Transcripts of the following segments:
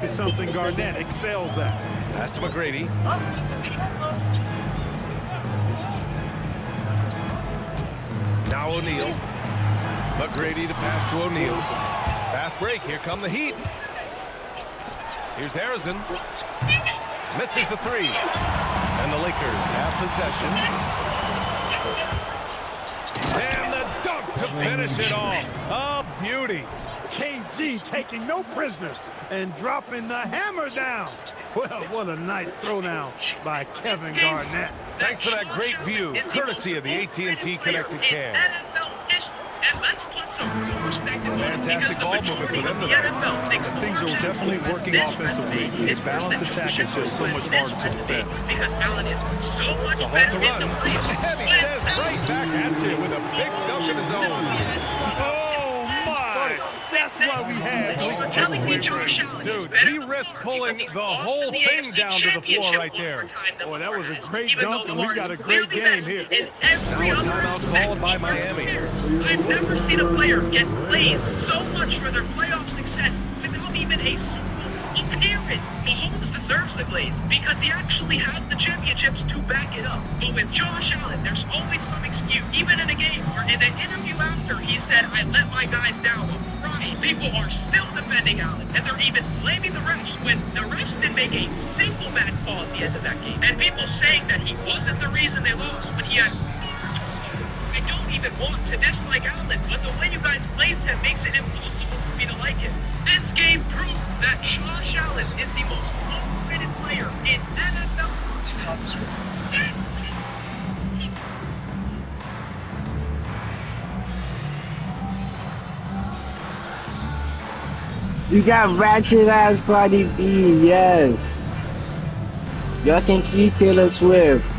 It's something Garnett excels at. Pass to McGrady. Now O'Neal. McGrady to pass to O'Neal. Fast break. Here come the Heat. Here's Harrison. Misses the three. And the Lakers have possession. And the dunk to finish it off. A beauty. KG taking no prisoners and dropping the hammer down. Well, what a nice throwdown by Kevin Garnett. Thanks for that great view, courtesy of the AT&T Connected Cam. And let's put some real perspective on it, Fantastic because the ball majority movement of for the them NFL thinks Things are definitely working offensively. The balanced attack is just so much harder to defend. Because Allen is so much The better halt to in the run. playoffs. And he says right back at you with a big dunk of his own. Oh, my. That's why we had You were telling me Josh Allen is Dude, better he than risked Lamar pulling because he's the lost whole in the thing AFC down to the floor Championship right there. one more time than Boy, that Lamar was a has, great even dunk, though and we Lamar got is a great clearly game better here. in every Now a other timeout aspect. called by Miami. I've never seen a player get praised so much for their playoff success without even a single appearance. Mahomes deserves the glaze because he actually has the championships to back it up. But with Josh Allen, there's always some excuse. Even in a game where in the interview after he said, "I let my guys down, I'm crying," people are still defending Allen, and they're even blaming the refs when the refs didn't make a single bad call at the end of that game. And people saying that he wasn't the reason they lost when he had I don't even want to dislike Allen, but the way you guys plays him makes it impossible for me to like him. This game proved that Josh Allen is the most overrated player in NFL. You got ratchet ass Cardi B, yes. Y'all can keep Taylor Swift.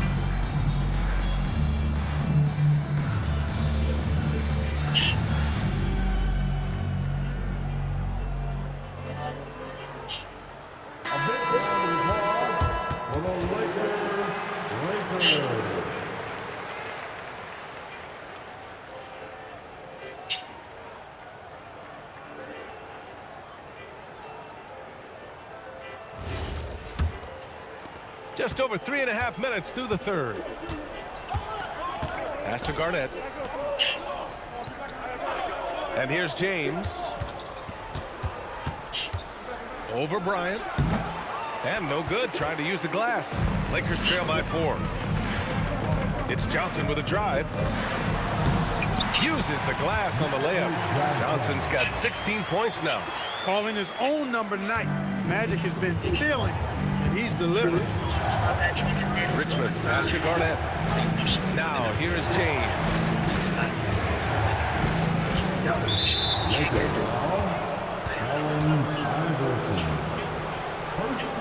Just over 3.5 minutes through the third. Pass to Garnett. And here's James. Over Bryant. And no good, trying to use the glass. Lakers trail by 4. It's Johnson with a drive. Uses the glass on the layup. Johnson's got 16 points now. Calling his own number 9. Magic has been feeling, and he's delivered. Richmond pass to Garnett. Now here's James. First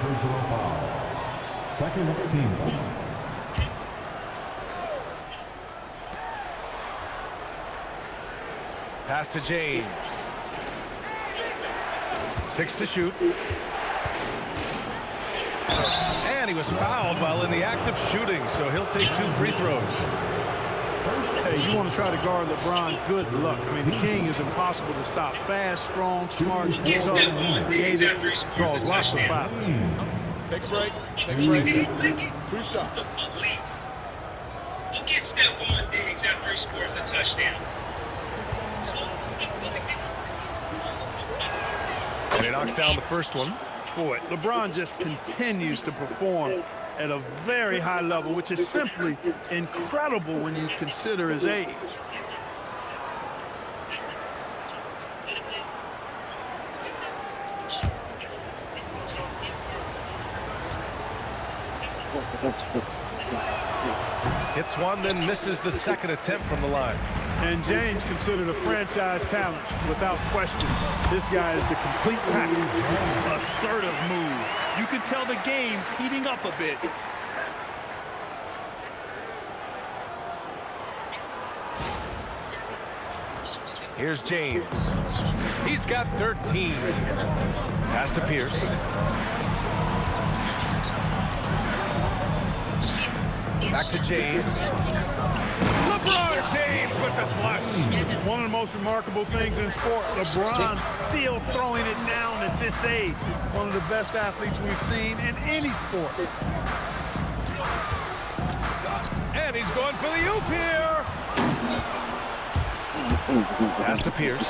personal foul. Second team foul. Pass to James. 6 to shoot. And he was fouled while in the act of shooting, so he'll take 2 free throws. Hey, you want to try to guard LeBron, good luck. I mean, the king is impossible to stop. Fast, strong, smart, tough, creative, draws lots of fouls. Take a break. Take a break. 2 shots. The police will get Stephon Diggs after he scores a touchdown. And he knocks down the first one. Boy, LeBron just continues to perform at a very high level, which is simply incredible when you consider his age. Hits one, then misses the second attempt from the line. And James considered a franchise talent, without question. This guy is the complete package. Assertive move. You can tell the game's heating up a bit. Here's James. He's got 13. Pass to Pierce. Back to James. LeBron James with the flush. One of the most remarkable things in sport, LeBron still throwing it down at this age. One of the best athletes we've seen in any sport. And he's going for the oop here. Pass to Pierce.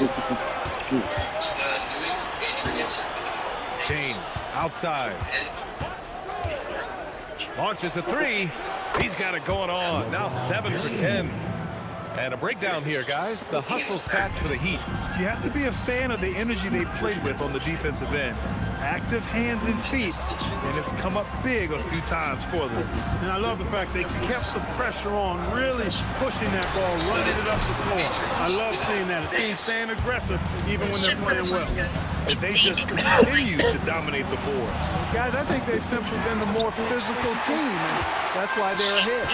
James outside. Launches a three. He's got it going on. Now 7 for 10. And a breakdown here, guys. The hustle stats for the Heat. You have to be a fan of the energy they played with on the defensive end. Active hands and feet, and it's come up big a few times for them. And I love the fact they kept the pressure on, really pushing that ball, running it up the floor. I love seeing that. A team staying aggressive even when they're playing well. And they just continue to dominate the boards. Guys, I think they've simply been the more physical team, and that's why they're ahead.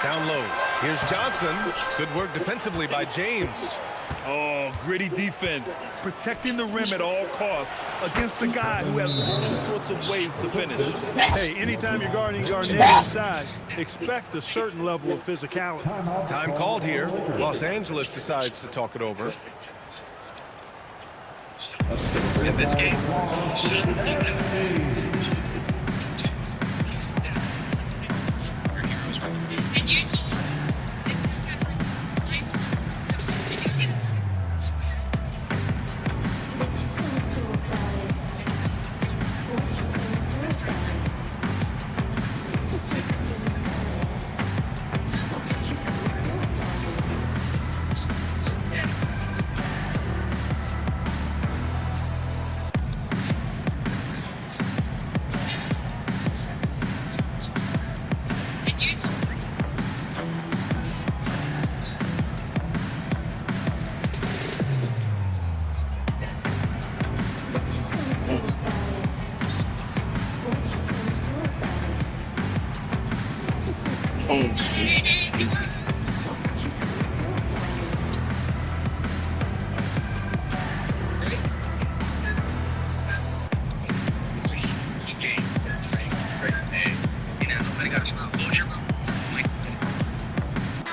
Down low. Here's Johnson. Good work defensively by James. Oh, gritty defense. Protecting the rim at all costs against a guy who has all sorts of ways to finish. Hey, anytime you're guarding inside, expect a certain level of physicality. Time called here. Los Angeles decides to talk it over. In this game, and you told did you see this?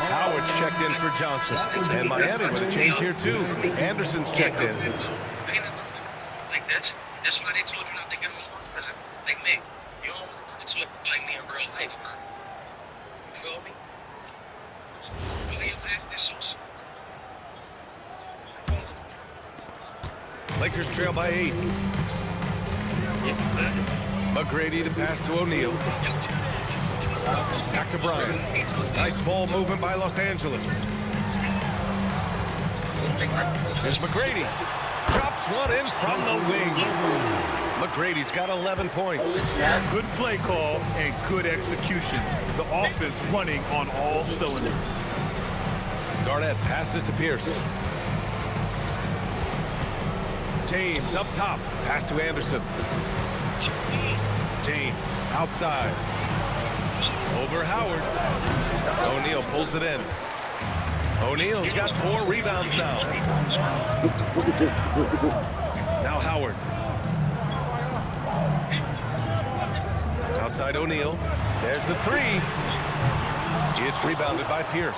Howard's checked in for Johnson. And Miami with a change here, too. Anderson's checked in. Like this. That's why they told you not to get on one because like me. You don't want to like me in real life, man. You feel me? Really, your act is so smart. Lakers trail by 8. McGrady to pass to O'Neal. Back to Bryant. Nice ball movement by Los Angeles. Here's McGrady. Drops one in from the wing. McGrady's got 11 points. Good play call and good execution. The offense running on all cylinders. Garnett passes to Pierce. James up top. Pass to Anderson. James outside. Over Howard. O'Neal pulls it in. O'Neal's got 4 rebounds now. Now Howard. Outside O'Neal. There's the 3. It's rebounded by Pierce.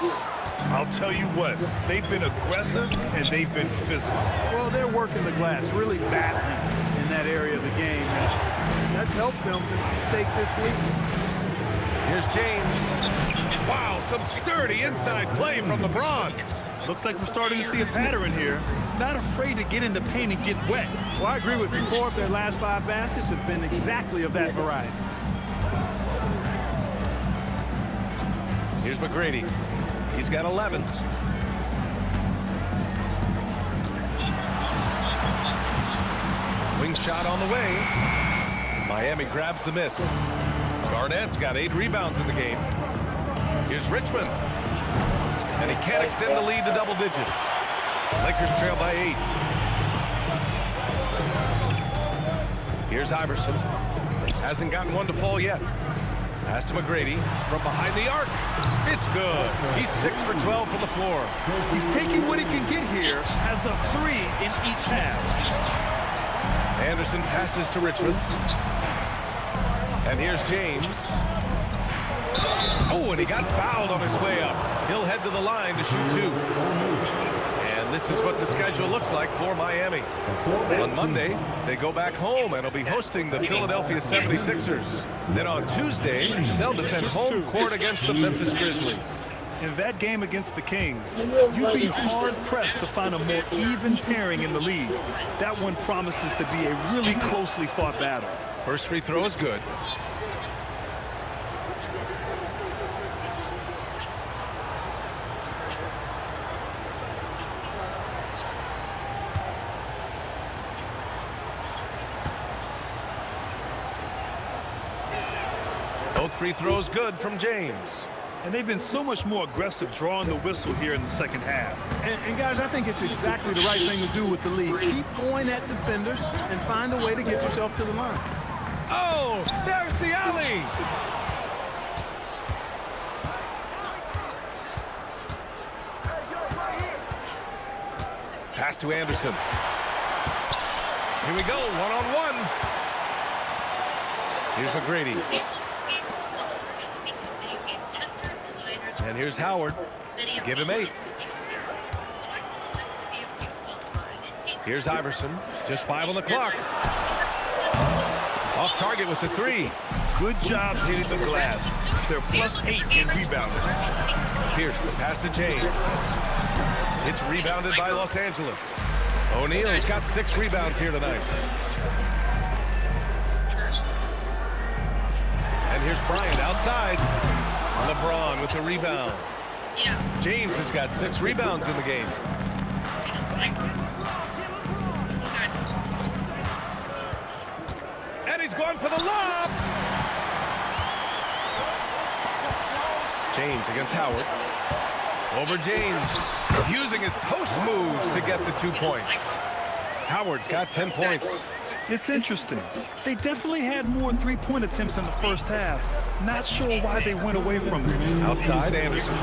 I'll tell you what, they've been aggressive and they've been physical. Well, they're working the glass, really battling in that area of the game. That's helped them stake this lead. Here's James. Wow, some sturdy inside play from LeBron. Looks like we're starting to see a pattern here. Not afraid to get in the paint and get wet. Well, I agree with you. 4 of their last 5 baskets have been exactly of that variety. Here's McGrady. He's got 11. Wing shot on the way. Miami grabs the miss. Garnett's got 8 rebounds in the game. Here's Richmond. And he can't extend the lead to double digits. Lakers trail by 8. Here's Iverson. Hasn't gotten one to fall yet. Pass to McGrady from behind the arc. It's good. He's 6 for 12 from the floor. He's taking what he can get here as a 3 in each half. Anderson passes to Richmond. And here's James. Oh, and he got fouled on his way up. He'll head to the line to shoot 2. And this is what the schedule looks like for Miami. On Monday, they go back home and will be hosting the Philadelphia 76ers. Then on Tuesday, they'll defend home court against the Memphis Grizzlies. In that game against the Kings, you'd be hard-pressed to find a more even pairing in the league. That one promises to be a really closely fought battle. First free throw is good. Both free throws good from James. And they've been so much more aggressive drawing the whistle here in the second half. And guys, I think it's exactly the right thing to do with the lead. Keep going at defenders and find a way to get yourself to the line. Oh, there's the alley. Pass to Anderson. Here we go, one-on-one. Here's McGrady. And here's Howard. Give him 8. Here's Iverson. Just 5 on the clock. Off target with the 3. Good job hitting the glass. They're +8 in rebounding. Pierce, the pass to James. It's rebounded by Los Angeles. O'Neal's got 6 rebounds here tonight. And here's Bryant outside. LeBron with the rebound. James has got 6 rebounds in the game. And he's going for the lob. James against Howard. Over James. Using his post moves to get the 2 points. Howard's got 10 points. It's interesting. They definitely had more three-point attempts in the first half. Not sure why they went away from it. Outside, Anderson.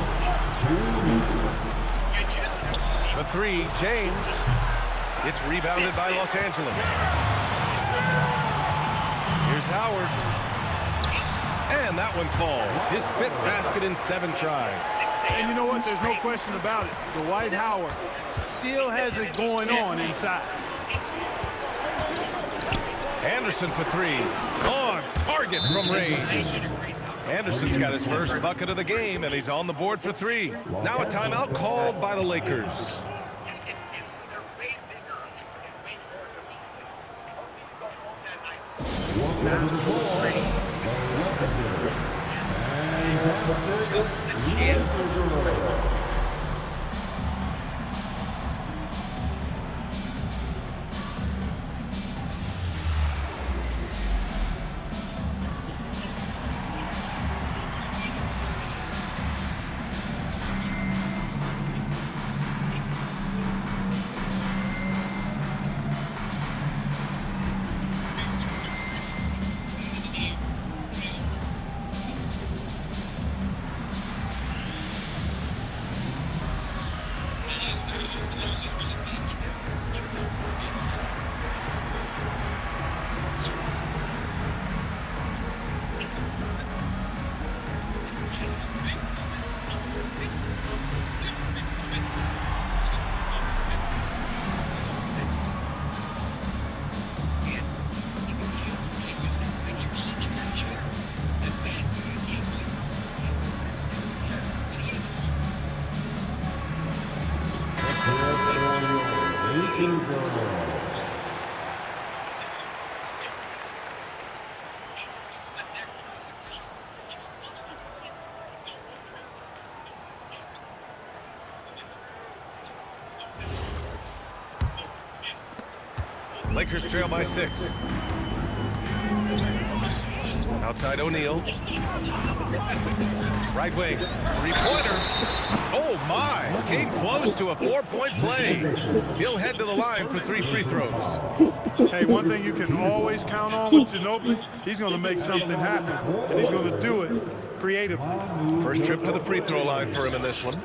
The 3, James. It's rebounded by Los Angeles. Here's Howard. And that one falls. His 5th basket in 7 tries. And you know what? There's no question about it. Dwight Howard still has it going on inside. Anderson for 3. On target from range. Anderson's got his first bucket of the game, and he's on the board for 3. Now a timeout called by the Lakers. Lakers trail by 6. Outside O'Neal. Right wing. 3-pointer. Oh, my. Came close to a 4-point play. He'll head to the line for 3 free throws. Hey, one thing you can always count on with Ginobili, he's going to make something happen, and he's going to do it creatively. First trip to the free throw line for him in this one.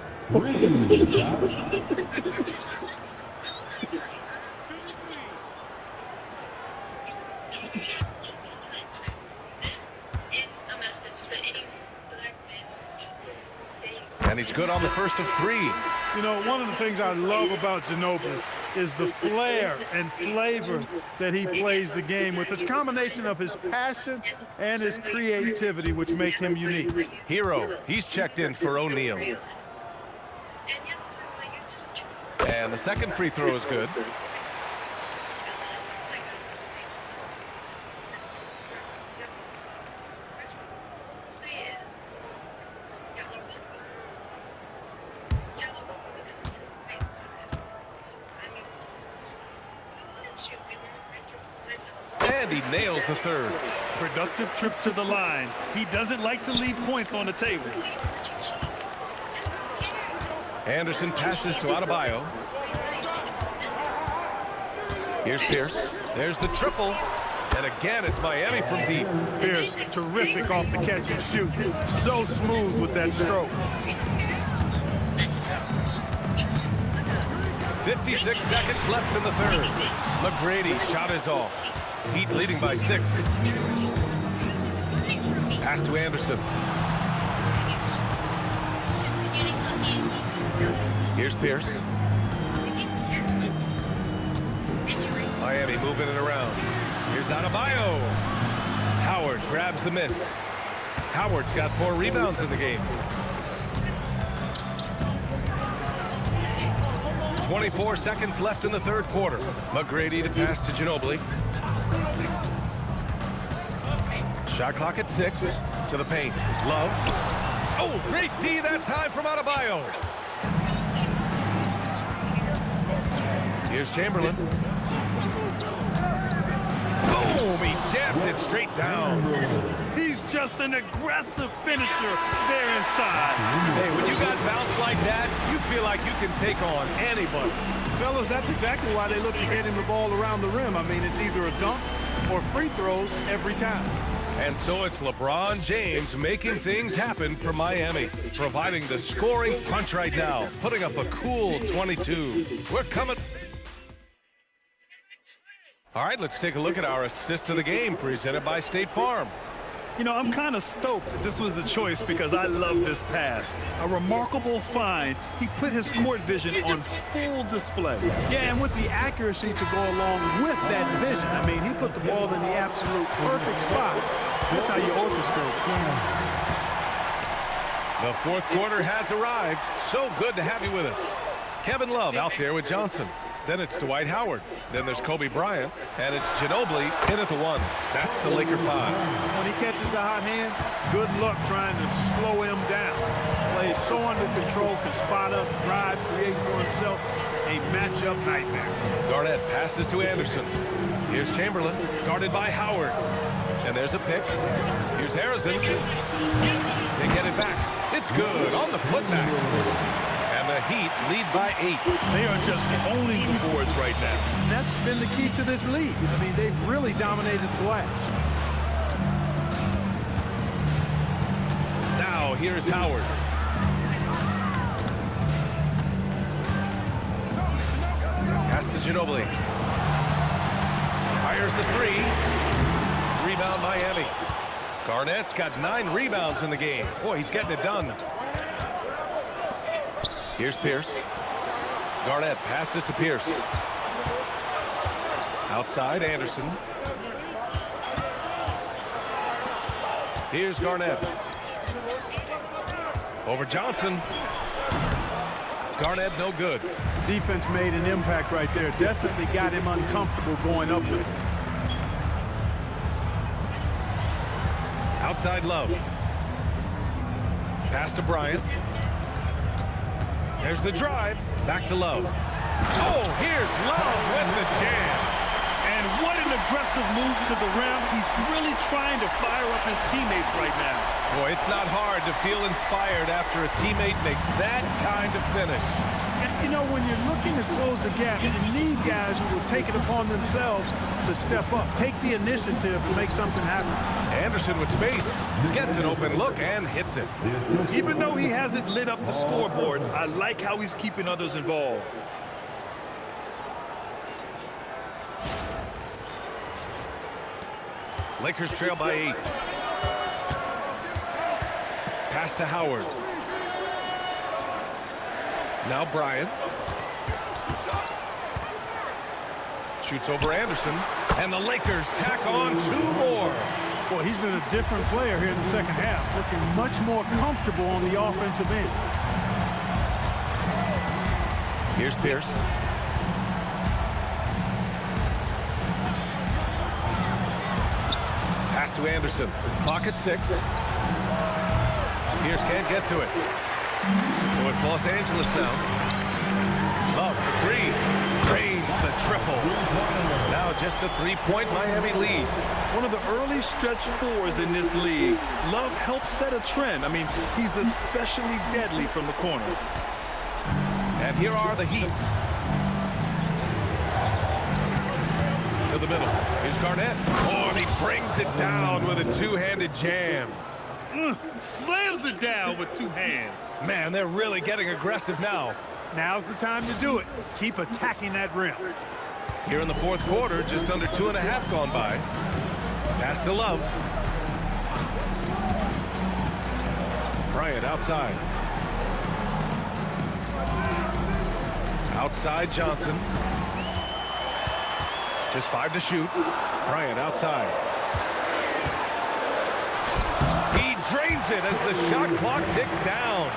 Is a message that any black And he's good on the first of 3. You know, one of the things I love about Ginobili is the flair and flavor that he plays the game with. It's a combination of his passion and his creativity, which make him unique. Hero, he's checked in for O'Neal. And the second free throw is good. And he nails the third. Productive trip to the line. He doesn't like to leave points on the table. Anderson passes to Adebayo. Here's Pierce. There's the triple. And again, it's Miami from deep. Pierce, terrific off the catch and shoot. So smooth with that stroke. 56 seconds left in the third. McGrady shot is off. Heat leading by 6. Pass to Anderson. Here's Pierce. Miami moving it around. Here's Adebayo. Howard grabs the miss. Howard's got 4 rebounds in the game. 24 seconds left in the third quarter. McGrady to pass to Ginobili. Shot clock at 6. To the paint. Love. Oh, great D that time from Adebayo. Here's Chamberlain. Boom! He jabs it straight down. He's just an aggressive finisher there inside. Hey, when you got bounce like that, you feel like you can take on anybody. Fellas, that's exactly why they look to get him the ball around the rim. I mean, it's either a dunk or free throws every time. And so it's LeBron James making things happen for Miami, providing the scoring punch right now, putting up a cool 22. We're coming. All right, let's take a look at our assist of the game presented by State Farm. You know, I'm kind of stoked that this was a choice because I love this pass. A remarkable find. He put his court vision on full display. Yeah, and with the accuracy to go along with that vision. I mean, he put the ball in the absolute perfect spot. That's how you orchestrate. The fourth quarter has arrived. So good to have you with us. Kevin Love out there with Johnson. Then it's Dwight Howard. Then there's Kobe Bryant. And it's Ginobili in at the 1. That's the Laker 5. When he catches the hot hand, good luck trying to slow him down. Plays so under control, can spot up, drive, create for himself. A matchup nightmare. Garnett passes to Anderson. Here's Chamberlain, guarded by Howard. And there's a pick. Here's Harrison. They get it back. It's good on the putback. And the Heat lead by 8. They are just owning the boards right now. And that's been the key to this league. I mean, they've really dominated the glass. Now, here's Howard. Pass to Ginobili. Fires the 3. Rebound Miami. Garnett's got 9 rebounds in the game. Boy, he's getting it done. Here's Pierce. Garnett passes to Pierce. Outside, Anderson. Here's Garnett. Over Johnson. Garnett no good. Defense made an impact right there. Definitely got him uncomfortable going up with it. Outside Love. Pass to Bryant. There's the drive. Back to Love. Oh, here's Love with the jam. And what an aggressive move to the rim. He's really trying to fire up his teammates right now. Boy, it's not hard to feel inspired after a teammate makes that kind of finish. And, you know, when you're looking to close the gap, you need guys who will take it upon themselves to step up, take the initiative and make something happen. Anderson with space, gets an open look and hits it. Even though he hasn't lit up the scoreboard, I like how he's keeping others involved. Lakers trail by 8. Pass to Howard. Now Bryant. Shoots over Anderson. And the Lakers tack on 2 more. Boy, he's been a different player here in the second half, looking much more comfortable on the offensive end. Here's Pierce. Pass to Anderson. Clock at 6. Pierce can't get to it. So it's Los Angeles now. Love for 3. Drains the triple. Now just a 3-point Miami lead. One of the early stretch 4s in this league. Love helps set a trend. I mean, he's especially deadly from the corner. And here are the Heat. To the middle. Here's Garnett. Oh, and he brings it down with a 2-handed jam. Slams it down with 2 hands. Man, they're really getting aggressive now. Now's the time to do it. Keep attacking that rim. Here in the 4th quarter, just under 2.5 gone by. Pass to Love. Bryant outside. Outside Johnson. Just 5 to shoot. Bryant outside. He drains it as the shot clock ticks down.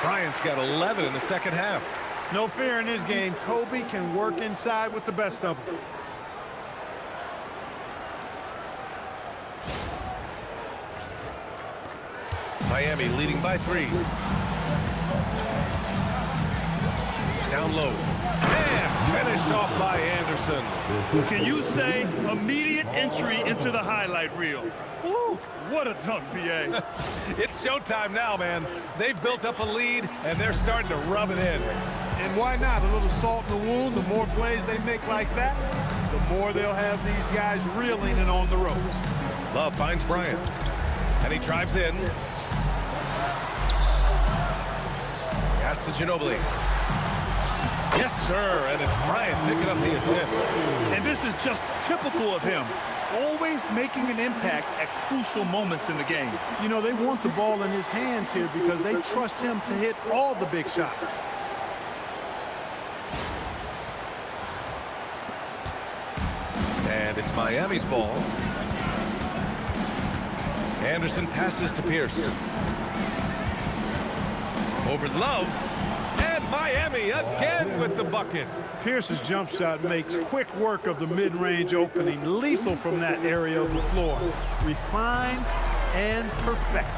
Bryant's got 11 in the second half. No fear in this game. Kobe can work inside with the best of them. Miami leading by 3. Down low. And finished off by Anderson. Can you say immediate entry into the highlight reel? Woo, what a dunk, B.A. It's showtime now, man. They've built up a lead, and they're starting to rub it in. And why not? A little salt in the wound. The more plays they make like that, the more they'll have these guys reeling and on the ropes. Love finds Bryant. And he drives in. Pass to Ginobili. Yes, sir. And it's Bryant picking up the assist. And this is just typical of him. Always making an impact at crucial moments in the game. You know, they want the ball in his hands here because they trust him to hit all the big shots. And it's Miami's ball. Anderson passes to Pierce. Over Love. And Miami again with the bucket. Pierce's jump shot makes quick work of the mid-range opening, lethal from that area of the floor. Refined and perfected.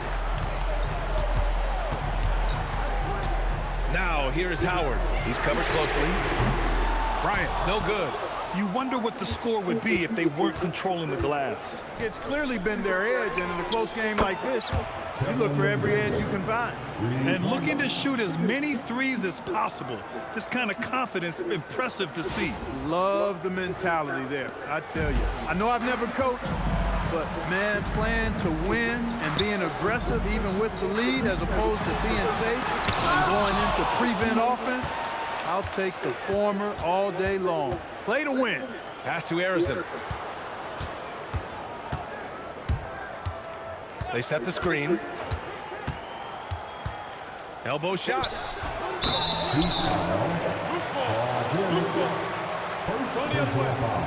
Now here's Howard. He's covered closely. Bryant, no good. You wonder what the score would be if they weren't controlling the glass. It's clearly been their edge, and in a close game like this, you look for every edge you can find. And looking to shoot as many threes as possible. This kind of confidence, impressive to see. Love the mentality there, I tell you. I know I've never coached, but man, playing to win and being aggressive even with the lead as opposed to being safe and going into prevent offense, I'll take the former all day long. Play to win. Pass to Harrison. They set the screen. Elbow shot.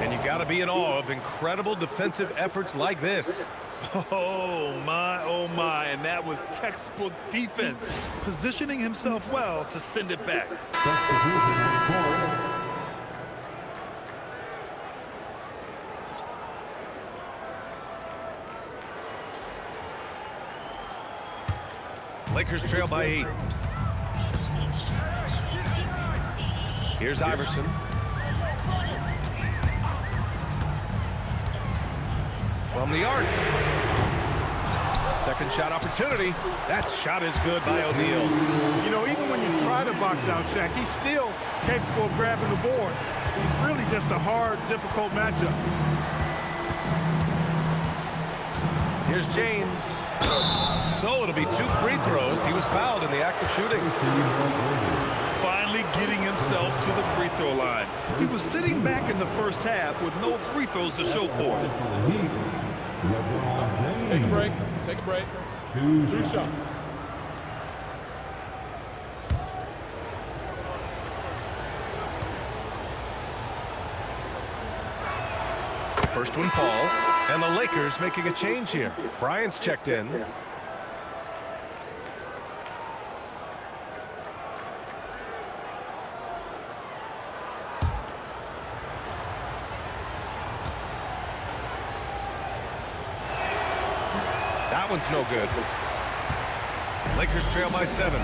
And you got to be in awe of incredible defensive efforts like this. Oh my, and that was textbook defense. Positioning himself well to send it back. Lakers trail by 8. Here's Iverson. From the arc. Second shot opportunity. That shot is good by O'Neal. You know, even when you try to box out Shaq, he's still capable of grabbing the board. He's really just a hard, difficult matchup. Here's James. So it'll be 2 free throws. He was fouled in the act of shooting. Finally getting himself to the free throw line. He was sitting back in the first half with no free throws to show for it. Take a break. Take a break. 2 shots. First one falls, and the Lakers making a change here. Bryant's checked in. That one's no good. Lakers trail by 7.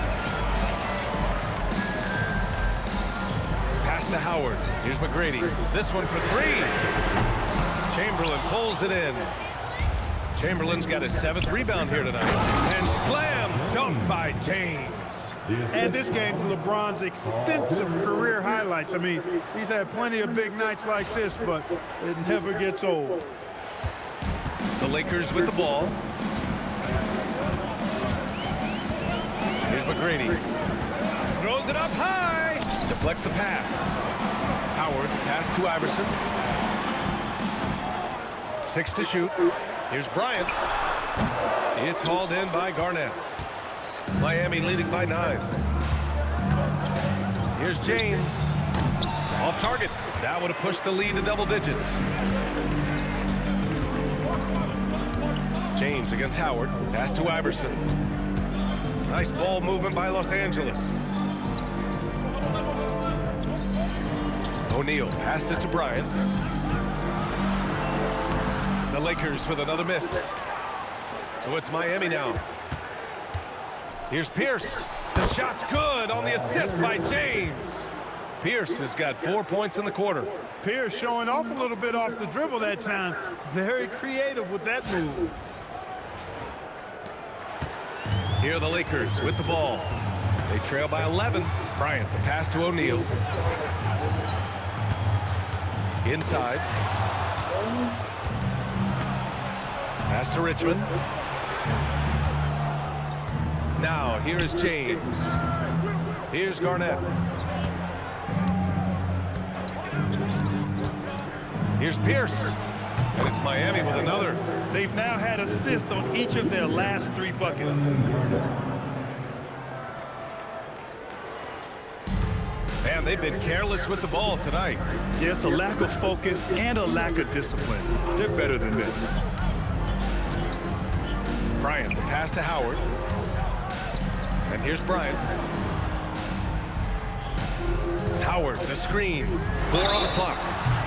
Pass to Howard. Here's McGrady. This one for 3. Chamberlain pulls it in. Chamberlain's got his 7th rebound here tonight. And slam dunk by James. Add this game to LeBron's extensive career highlights. I mean, he's had plenty of big nights like this, but it never gets old. The Lakers with the ball. Here's McGrady. Throws it up high. Deflects the pass. Howard, pass to Iverson. 6 to shoot. Here's Bryant. It's hauled in by Garnett. Miami leading by 9. Here's James. Off target. That would have pushed the lead to double digits. James against Howard. Pass to Iverson. Nice ball movement by Los Angeles. O'Neal passes to Bryant. The Lakers with another miss. So it's Miami now. Here's Pierce. The shot's good on the assist by James. Pierce has got 4 points in the quarter. Pierce showing off a little bit off the dribble that time. Very creative with that move. Here are the Lakers with the ball. They trail by 11. Bryant, the pass to O'Neal. Inside. Pass to Richmond. Now, here is James. Here's Garnett. Here's Pierce. And it's Miami with another. They've now had assists on each of their last 3 buckets. Man, they've been careless with the ball tonight. Yeah, it's a lack of focus and a lack of discipline. They're better than this. Bryant, the pass to Howard. And here's Bryant. Howard, the screen. 4 on the clock.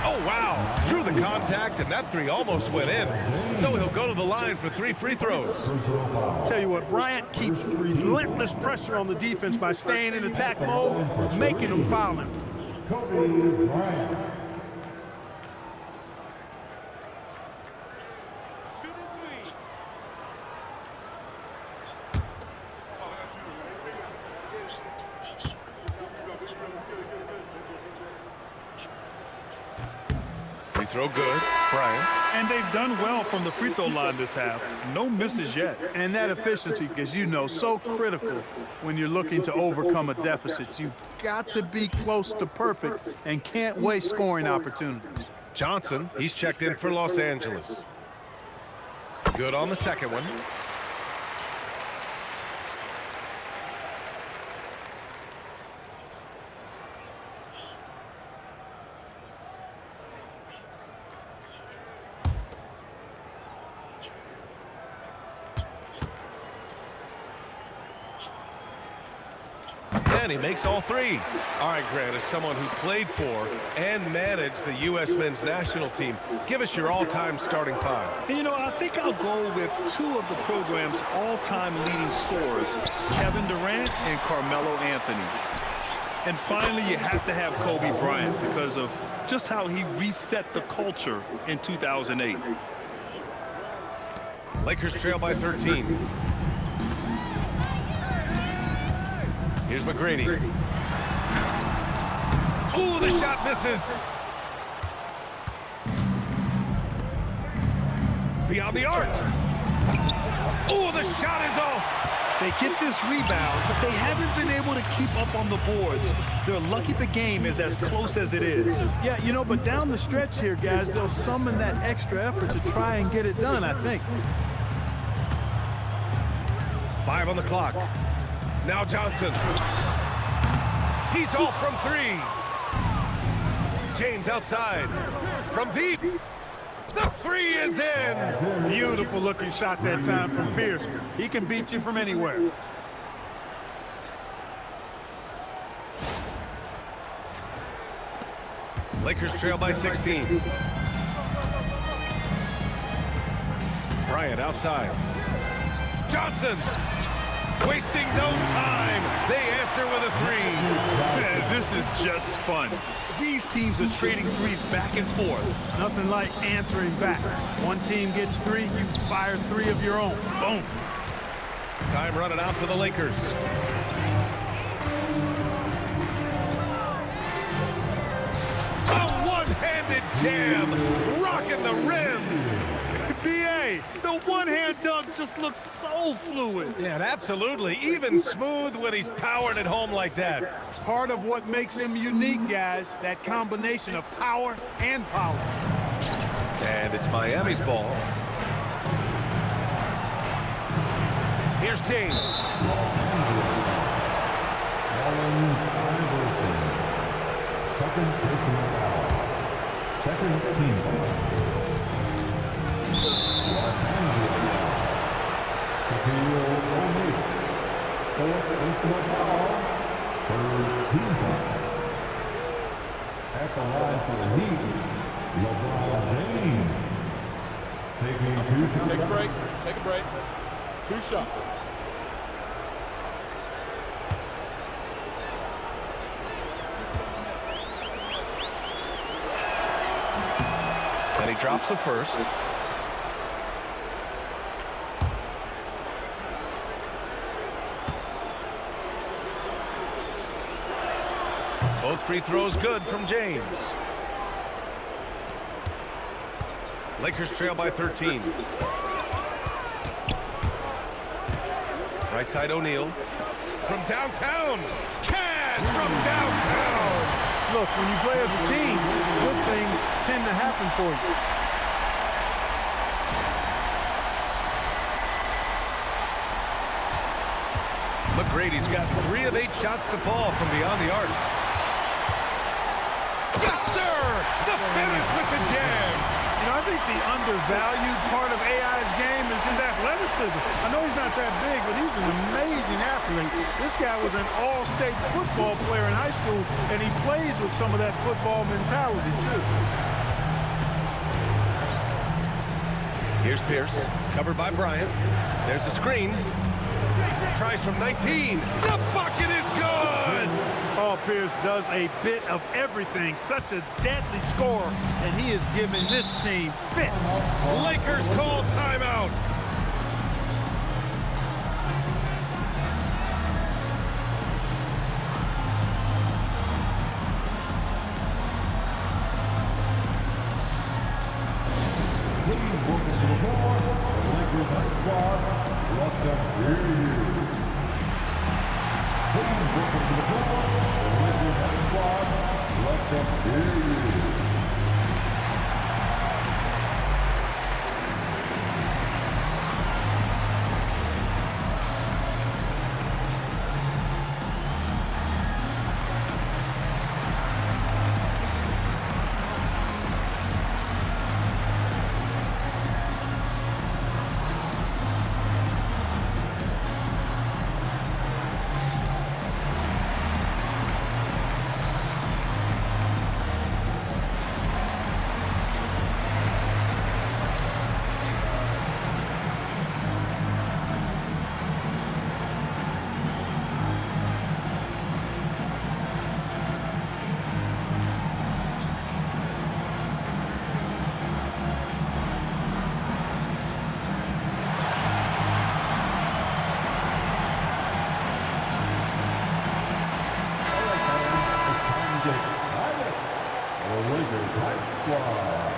Oh, wow. Drew the contact, and that 3 almost went in. So he'll go to the line for 3 free throws. Tell you what, Bryant keeps relentless pressure on the defense by staying in attack mode, making them foul him. Kobe Bryant. Free throw good. Bryant. And they've done well from the free throw line this half. No misses yet. And that efficiency, as you know, so critical when you're looking to overcome a deficit. You've got to be close to perfect and can't waste scoring opportunities. Johnson, he's checked in for Los Angeles. Good on the second one. And he makes all 3. All right, Grant, as someone who played for and managed the U.S. men's national team, give us your all-time starting 5. And, you know, I think I'll go with 2 of the program's all-time leading scorers, Kevin Durant and Carmelo Anthony. And finally, you have to have Kobe Bryant because of just how he reset the culture in 2008. Lakers trail by 13. Here's McGrady. Ooh, the shot misses. Beyond the arc. Ooh, the shot is off. They get this rebound, but they haven't been able to keep up on the boards. They're lucky the game is as close as it is. Yeah, you know, but down the stretch here, guys, they'll summon that extra effort to try and get it done, I think. 5 on the clock. Now Johnson. He's off from 3. James outside. From deep. The three is in. Beautiful looking shot that time from Pierce. He can beat you from anywhere. Lakers trail by 16. Bryant outside. Johnson, wasting no time. They answer with a three. Man, this is just fun. These teams are trading threes back and forth. Nothing like answering back. One team gets three, you fire three of your own. Boom. Time running out for the Lakers. A one-handed jam, rocking the rim. B.A., the one-hand dunk just looks so fluid. Yeah, and absolutely. Even smooth when he's powering it home like that. Part of what makes him unique, guys, that combination of power and power. And it's Miami's ball. Here's James. Allen Iverson. Second personal foul. Second team foul. Los Angeles. Shaquille O'Neal. Fourth personal foul. Third team foul. At the line for the Heat, LeBron James. Taking two shots. Take a break. Take a break. 2 shots. And he drops the first. Both free throws good from James. Lakers trail by 13. Right side O'Neal. From downtown. Cash from downtown. Look, when you play as a team, good things tend to happen for you. McGrady's got 3 of 8 shots to fall from beyond the arc. Yes, sir! The finish with the jam. You know, I think the undervalued part of AI's game is his athleticism. I know he's not that big, but he's an amazing athlete. This guy was an all-state football player in high school, and he plays with some of that football mentality, too. Here's Pierce, covered by Bryant. There's a screen. Tries from 19. The bucket is good! Paul Pierce does a bit of everything. Such a deadly scorer, and he is giving this team fits. Lakers call timeout. Please welcome to the floor, the Lakers high squad, let them hear you. Please welcome to the floor, the Lakers high squad, let them hear you. Lakers high squad.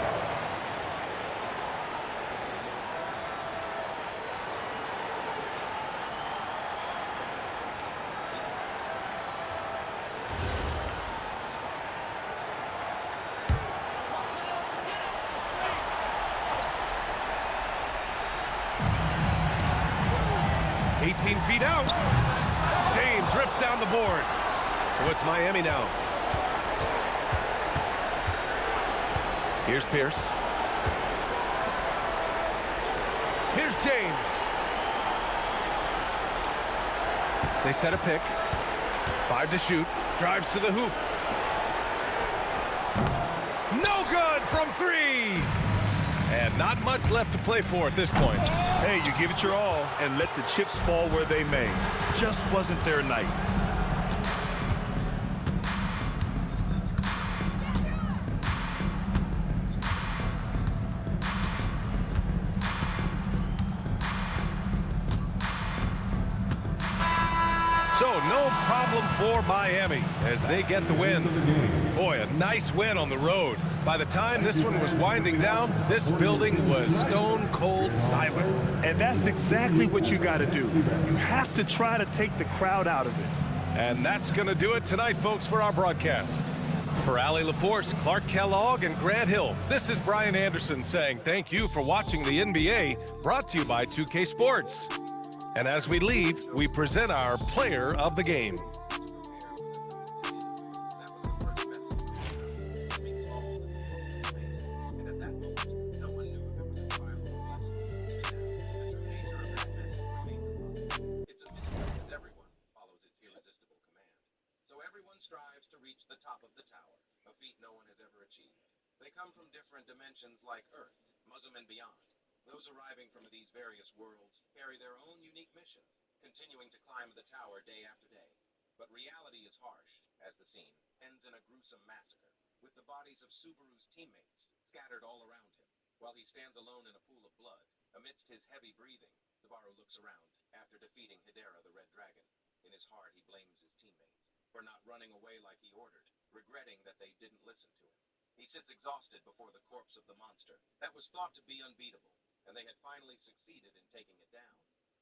Feet out. James rips down the board. So it's Miami now. Here's Pierce. Here's James. They set a pick. 5 to shoot. Drives to the hoop. No good from 3. And not much left to play for at this point. Hey, you give it your all and let the chips fall where they may. Just wasn't their night. So no problem for Miami as they get the win. Boy, a nice win on the road. By the time this one was winding down, this building was stone cold silent. And that's exactly what you got to do. You have to try to take the crowd out of it. And that's going to do it tonight, folks, for our broadcast. For Allie LaForce, Clark Kellogg, and Grant Hill, this is Brian Anderson saying thank you for watching the NBA, brought to you by 2K Sports. And as we leave, we present our player of the game. Strives to reach the top of the tower, a feat no one has ever achieved. They come from different dimensions like Earth, Muslim, and beyond. Those arriving from these various worlds carry their own unique missions, continuing to climb the tower day after day. But reality is harsh, as the scene ends in a gruesome massacre, with the bodies of Subaru's teammates scattered all around him. While he stands alone in a pool of blood, amidst his heavy breathing, Subaru looks around after defeating Hedera the Red Dragon. In his heart, he blames his teammates for not running away like he ordered, regretting that they didn't listen to him. He sits exhausted before the corpse of the monster that was thought to be unbeatable, and they had finally succeeded in taking it down.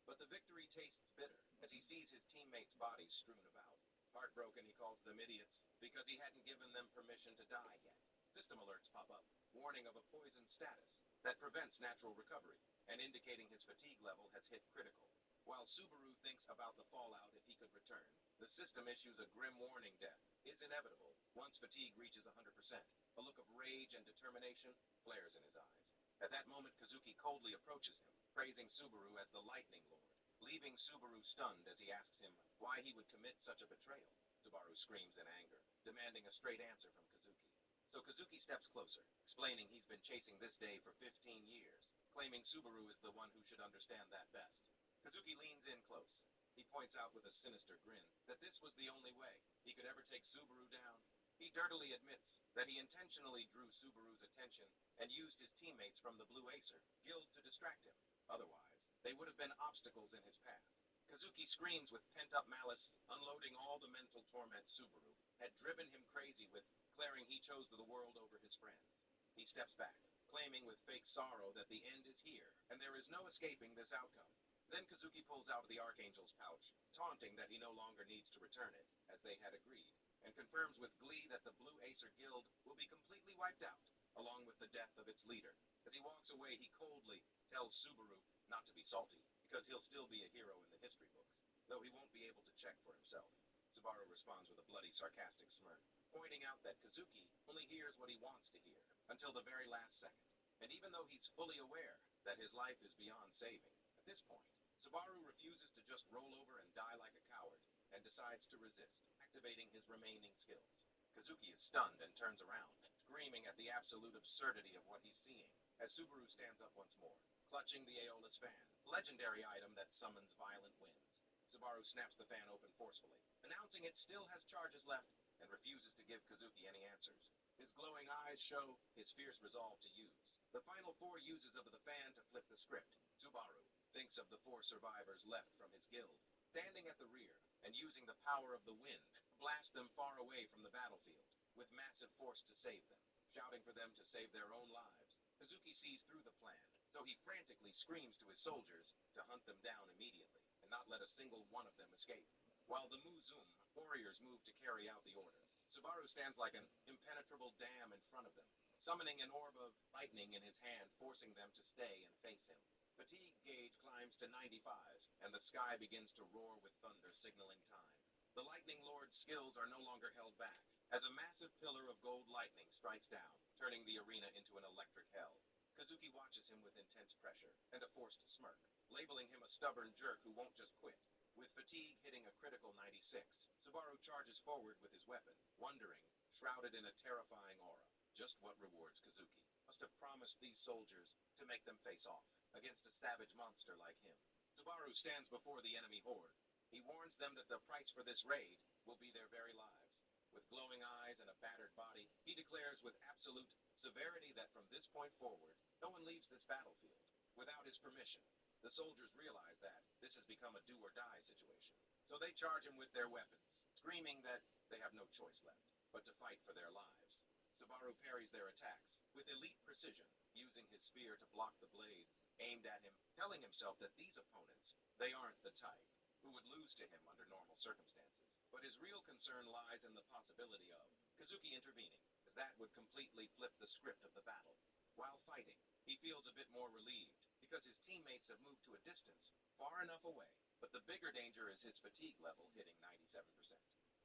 But the victory tastes bitter as he sees his teammates' bodies strewn about. Heartbroken, he calls them idiots because he hadn't given them permission to die yet. System alerts pop up, warning of a poison status that prevents natural recovery and indicating his fatigue level has hit critical. While Subaru thinks about the fallout if he could return, the system issues a grim warning: death is inevitable once fatigue reaches 100%. A look of rage and determination flares in his eyes. At that moment, Kazuki coldly approaches him, praising Subaru as the Lightning Lord, leaving Subaru stunned as he asks him why he would commit such a betrayal. Subaru screams in anger, demanding a straight answer from Kazuki. So Kazuki steps closer, explaining he's been chasing this day for 15 years, claiming Subaru is the one who should understand that best. Kazuki leans in close. He points out with a sinister grin that this was the only way he could ever take Subaru down. He dirtily admits that he intentionally drew Subaru's attention and used his teammates from the Blue Acer Guild to distract him. Otherwise, they would have been obstacles in his path. Kazuki screams with pent-up malice, unloading all the mental torment Subaru had driven him crazy with, declaring he chose the world over his friends. He steps back, claiming with fake sorrow that the end is here, and there is no escaping this outcome. Then Kazuki pulls out the Archangel's pouch, taunting that he no longer needs to return it, as they had agreed, and confirms with glee that the Blue Acer Guild will be completely wiped out, along with the death of its leader. As he walks away, he coldly tells Subaru not to be salty, because he'll still be a hero in the history books, though he won't be able to check for himself. Subaru responds with a bloody, sarcastic smirk, pointing out that Kazuki only hears what he wants to hear, until the very last second. And even though he's fully aware that his life is beyond saving, at this point, Subaru refuses to just roll over and die like a coward, and decides to resist, activating his remaining skills. Kazuki is stunned and turns around, screaming at the absolute absurdity of what he's seeing, as Subaru stands up once more, clutching the Aeolus fan, legendary item that summons violent winds. Subaru snaps the fan open forcefully, announcing it still has charges left, and refuses to give Kazuki any answers. His glowing eyes show his fierce resolve to use the final 4 uses of the fan to flip the script. Subaru thinks of the 4 survivors left from his guild, standing at the rear and using the power of the wind to blast them far away from the battlefield, with massive force to save them, shouting for them to save their own lives. Kazuki sees through the plan, so he frantically screams to his soldiers to hunt them down immediately, and not let a single one of them escape. While the Muzum warriors move to carry out the order, Subaru stands like an impenetrable dam in front of them, summoning an orb of lightning in his hand, forcing them to stay and face him. Fatigue gauge climbs to 95s, and the sky begins to roar with thunder, signaling time. The Lightning Lord's skills are no longer held back, as a massive pillar of gold lightning strikes down, turning the arena into an electric hell. Kazuki watches him with intense pressure and a forced smirk, labeling him a stubborn jerk who won't just quit. With fatigue hitting a critical 96, Subaru charges forward with his weapon, wondering, shrouded in a terrifying aura, just what rewards Kazuki must have promised these soldiers to make them face off against a savage monster like him. Subaru stands before the enemy horde. He warns them that the price for this raid will be their very lives. With glowing eyes and a battered body, he declares with absolute severity that from this point forward, no one leaves this battlefield without his permission. The soldiers realize that this has become a do-or-die situation, so they charge him with their weapons, screaming that they have no choice left but to fight for their lives. Subaru parries their attacks with elite precision, using his spear to block the blades aimed at him, telling himself that these opponents, they aren't the type who would lose to him under normal circumstances. But his real concern lies in the possibility of Kazuki intervening, as that would completely flip the script of the battle. While fighting, he feels a bit more relieved, because his teammates have moved to a distance far enough away, but the bigger danger is his fatigue level hitting 97%.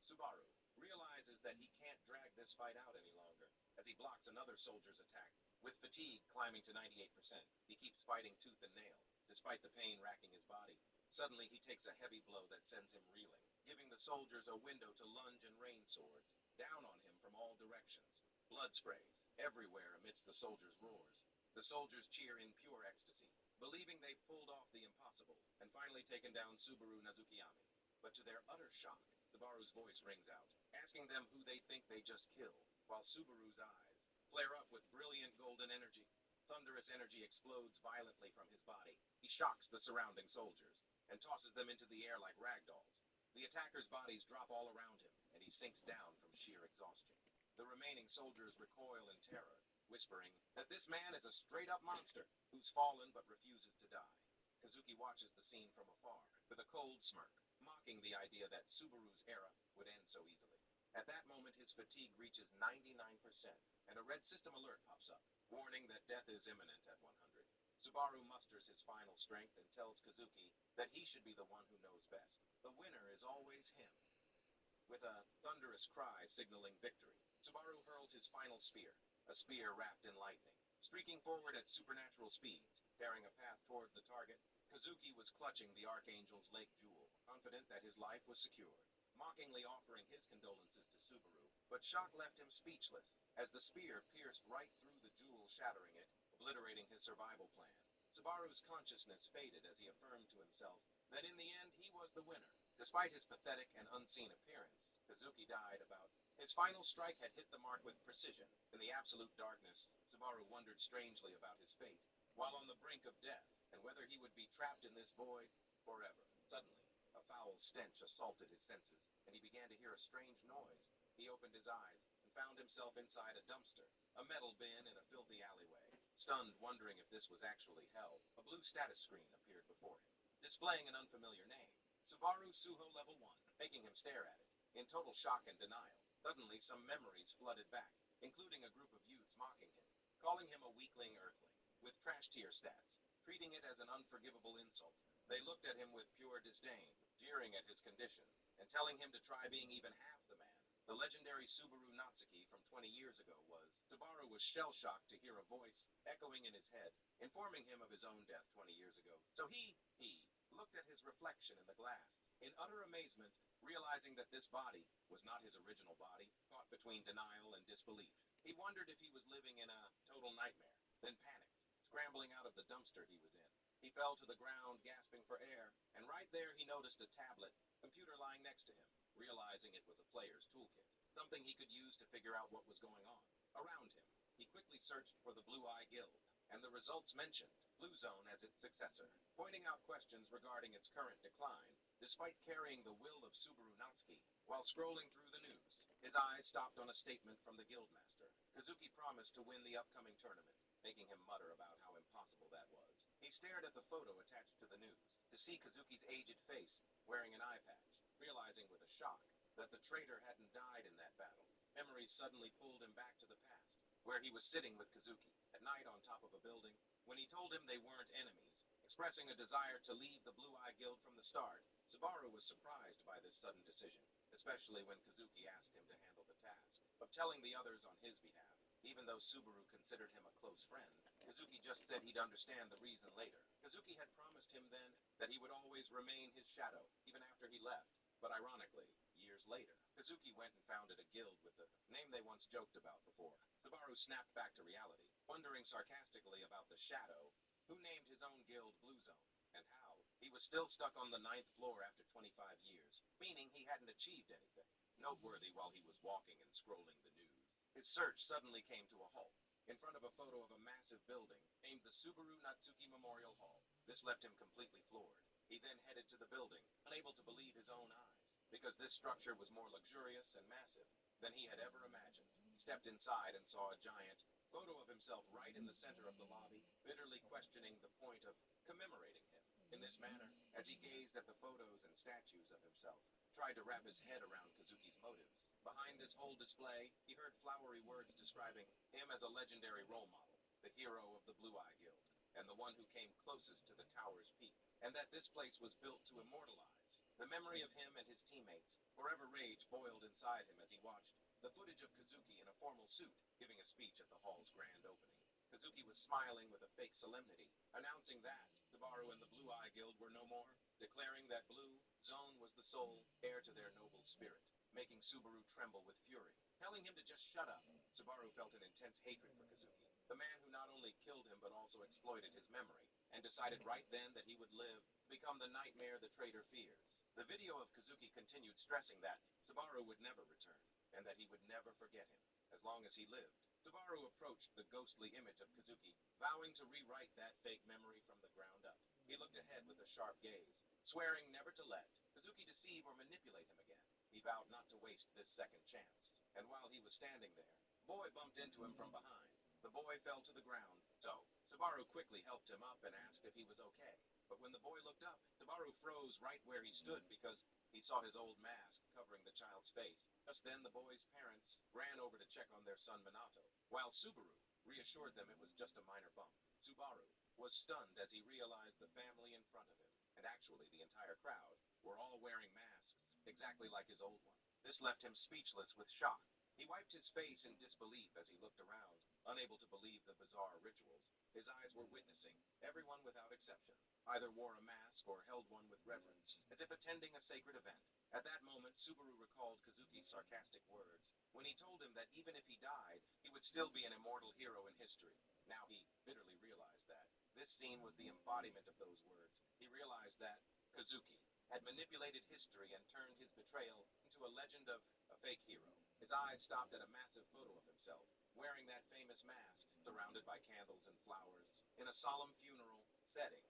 Subaru realizes that he can't drag this fight out any longer, as he blocks another soldier's attack. With fatigue climbing to 98%, he keeps fighting tooth and nail, despite the pain racking his body. Suddenly, he takes a heavy blow that sends him reeling, giving the soldiers a window to lunge and rain swords down on him from all directions. Blood sprays everywhere amidst the soldiers' roars. The soldiers cheer in pure ecstasy, believing they've pulled off the impossible and finally taken down Subaru Nazukiyami. But to their utter shock, Subaru's voice rings out, asking them who they think they just killed, while Subaru's eyes flare up with brilliant golden energy. Thunderous energy explodes violently from his body. He shocks the surrounding soldiers and tosses them into the air like ragdolls. The attackers' bodies drop all around him, and he sinks down from sheer exhaustion. The remaining soldiers recoil in terror, whispering that this man is a straight-up monster who's fallen but refuses to die. Kazuki watches the scene from afar with a cold smirk, mocking the idea that Subaru's era would end so easily. At that moment, his fatigue reaches 99%, and a red system alert pops up, warning that death is imminent at 100. Subaru musters his final strength and tells Kazuki that he should be the one who knows best. The winner is always him. With a thunderous cry signaling victory, Subaru hurls his final spear, a spear wrapped in lightning. Streaking forward at supernatural speeds, bearing a path toward the target, Kazuki was clutching the Archangel's Lake Jewel, confident that his life was secure, mockingly offering his condolences to Subaru, but shock left him speechless, as the spear pierced right through the jewel, shattering it, obliterating his survival plan. Subaru's consciousness faded as he affirmed to himself that in the end he was the winner. Despite his pathetic and unseen appearance, Kazuki died about. His final strike had hit the mark with precision. In the absolute darkness, Subaru wondered strangely about his fate, while on the brink of death, and whether he would be trapped in this void forever. Suddenly, a foul stench assaulted his senses, and he began to hear a strange noise. He opened his eyes and found himself inside a dumpster, a metal bin in a filthy alleyway. Stunned, wondering if this was actually hell, a blue status screen appeared before him, displaying an unfamiliar name, Subaru Suho Level 1, making him stare at it, in total shock and denial. Suddenly, some memories flooded back, including a group of youths mocking him, calling him a weakling earthling, with trash tier stats, treating it as an unforgivable insult. They looked at him with pure disdain, jeering at his condition, and telling him to try being even half the man. The legendary Subaru Natsuki from 20 years ago was. Subaru was shell-shocked to hear a voice echoing in his head, informing him of his own death 20 years ago. So he looked at his reflection in the glass, in utter amazement, realizing that this body was not his original body, caught between denial and disbelief. He wondered if he was living in a total nightmare, then panicked, scrambling out of the dumpster he was in. He fell to the ground, gasping for air, and right there he noticed a tablet, computer lying next to him, realizing it was a player's toolkit, something he could use to figure out what was going on. Around him, he quickly searched for the Blue Eye Guild, and the results mentioned Blue Zone as its successor, pointing out questions regarding its current decline, despite carrying the will of Subaru Natsuki. While scrolling through the news, his eyes stopped on a statement from the Guildmaster. Kazuki promised to win the upcoming tournament, making him mutter about how impossible that was. He stared at the photo attached to the news, to see Kazuki's aged face wearing an eye patch, realizing with a shock that the traitor hadn't died in that battle. Memories suddenly pulled him back to the past, where he was sitting with Kazuki, at night on top of a building, when he told him they weren't enemies, expressing a desire to leave the Blue Eye Guild from the start. Subaru was surprised by this sudden decision, especially when Kazuki asked him to handle the task of telling the others on his behalf. Even though Subaru considered him a close friend, Kazuki just said he'd understand the reason later. Kazuki had promised him then that he would always remain his shadow, even after he left. But ironically, years later, Kazuki went and founded a guild with the name they once joked about before. Subaru snapped back to reality, wondering sarcastically about the shadow who named his own guild Blue Zone, and how he was still stuck on the 9th floor after 25 years, meaning he hadn't achieved anything noteworthy while he was walking and scrolling the news. His search suddenly came to a halt in front of a photo of a massive building named the Subaru Natsuki Memorial Hall. This left him completely floored. He then headed to the building, unable to believe his own eyes, because this structure was more luxurious and massive than he had ever imagined. He stepped inside and saw a giant photo of himself right in the center of the lobby, bitterly questioning the point of commemorating him. In this manner, as he gazed at the photos and statues of himself, tried to wrap his head around Kazuki's motives. Behind this whole display, he heard flowery words describing him as a legendary role model, the hero of the Blue Eye Guild, and the one who came closest to the tower's peak, and that this place was built to immortalize. The memory of him and his teammates, forever rage boiled inside him as he watched the footage of Kazuki in a formal suit giving a speech at the hall's grand opening. Kazuki was smiling with a fake solemnity, announcing that Subaru and the Blue Eye Guild were no more, declaring that Blue Zone was the sole heir to their noble spirit, making Subaru tremble with fury. Telling him to just shut up, Subaru felt an intense hatred for Kazuki, the man who not only killed him but also exploited his memory, and decided right then that he would live to become the nightmare the traitor fears. The video of Kazuki continued stressing that Subaru would never return, and that he would never forget him, as long as he lived. Subaru approached the ghostly image of Kazuki, vowing to rewrite that fake memory from the ground up. He looked ahead with a sharp gaze, swearing never to let Kazuki deceive or manipulate him again. He vowed not to waste this second chance. And while he was standing there, Boy bumped into him from behind. The boy fell to the ground, so Subaru quickly helped him up and asked if he was okay. But when the boy looked up, Subaru froze right where he stood because he saw his old mask covering the child's face. Just then, the boy's parents ran over to check on their son Minato, while Subaru reassured them it was just a minor bump. Subaru was stunned as he realized the family in front of him, and actually the entire crowd, were all wearing masks, exactly like his old one. This left him speechless with shock. He wiped his face in disbelief as he looked around, unable to believe the bizarre rituals his eyes were witnessing. Everyone without exception either wore a mask or held one with reverence, as if attending a sacred event. At that moment, Subaru recalled Kazuki's sarcastic words, when he told him that even if he died, he would still be an immortal hero in history. Now he bitterly realized that this scene was the embodiment of those words. He realized that Kazuki had manipulated history and turned his betrayal into a legend of a fake hero. His eyes stopped at a massive photo of himself, wearing that famous mask, surrounded by candles and flowers, in a solemn funeral setting.